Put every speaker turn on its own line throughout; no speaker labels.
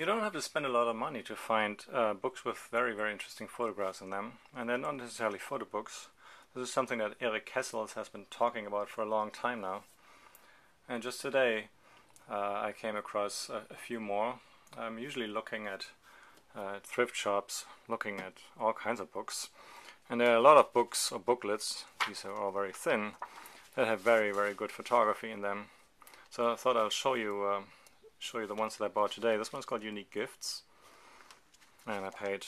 You don't have to spend a lot of money to find books with very, very interesting photographs in them, and they're not necessarily photo books. This is something that Eric Kessels has been talking about for a long time now. And just today I came across a few more. I'm usually looking at thrift shops, looking at all kinds of books. And there are a lot of books or booklets, these are all very thin, that have very, very good photography in them. So I thought I'll show you the ones that I bought today. This one's called Unique Gifts, and I paid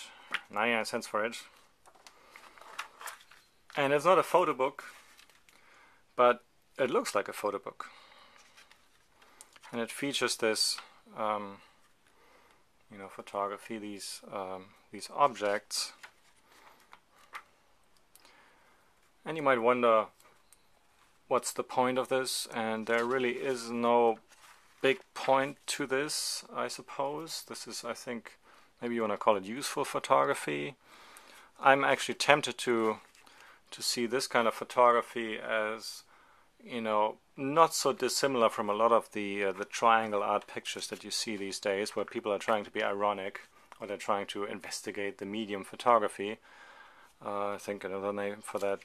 99 cents for it. And it's not a photo book, but it looks like a photo book. And it features this, photography, these objects. And you might wonder, what's the point of this? And there really is no big point to this, I suppose. This is, I think, maybe you want to call it useful photography. I'm actually tempted to see this kind of photography as, not so dissimilar from a lot of the triangle art pictures that you see these days, where people are trying to be ironic, or they're trying to investigate the medium photography. I think another name for that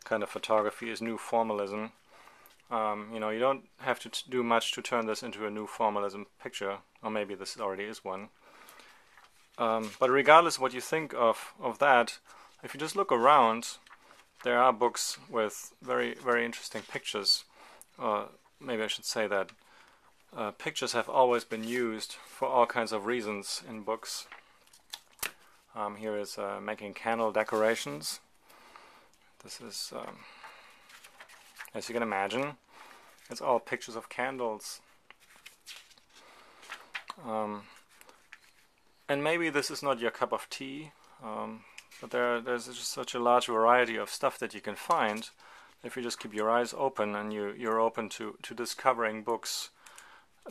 kind of photography is new formalism. You don't have to do much to turn this into a new formalism picture, or maybe this already is one. But regardless of what you think of that, if you just look around, there are books with very, very interesting pictures. Maybe I should say that pictures have always been used for all kinds of reasons in books. Here is making candle decorations. This is, as you can imagine, it's all pictures of candles. And maybe this is not your cup of tea, but there's just such a large variety of stuff that you can find. If you just keep your eyes open and you're open to discovering books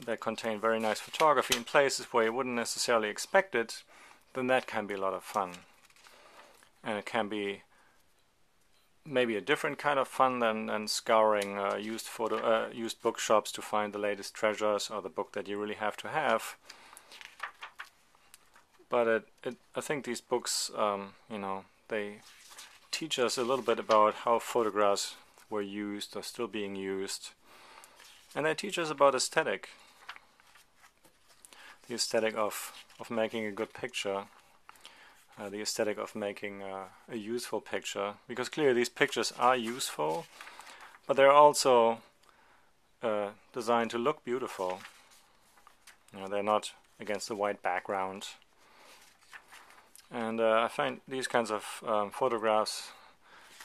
that contain very nice photography in places where you wouldn't necessarily expect it, then that can be a lot of fun. And it can be maybe a different kind of fun than scouring used bookshops to find the latest treasures or the book that you really have to have. But I think these books, they teach us a little bit about how photographs were used or still being used, and they teach us about aesthetic, the aesthetic of making a good picture. The aesthetic of making a useful picture, because clearly these pictures are useful, but they're also designed to look beautiful. They're not against a white background. And I find these kinds of photographs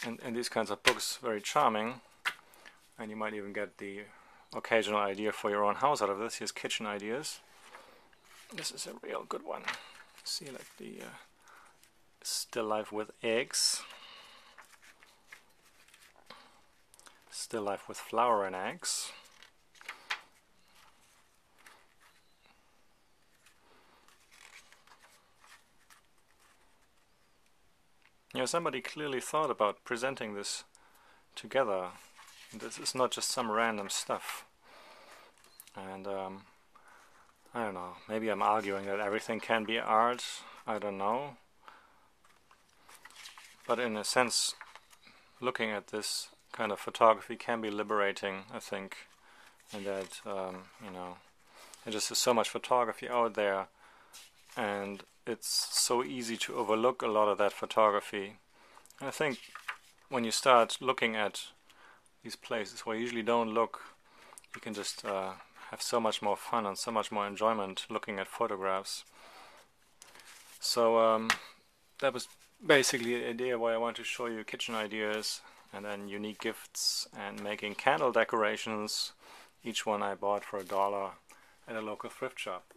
and these kinds of books very charming, and you might even get the occasional idea for your own house out of this. Here's kitchen ideas. This is a real good one. See, like the still life with eggs, still life with flour and eggs. Somebody clearly thought about presenting this together. This is not just some random stuff. And I don't know, maybe I'm arguing that everything can be art, I don't know. But in a sense, looking at this kind of photography can be liberating, I think, in that, there just is so much photography out there, and it's so easy to overlook a lot of that photography. And I think when you start looking at these places where you usually don't look, you can just have so much more fun and so much more enjoyment looking at photographs. So that was basically the idea why I want to show you kitchen ideas, and then unique gifts, and making candle decorations. Each one I bought for $1 at a local thrift shop.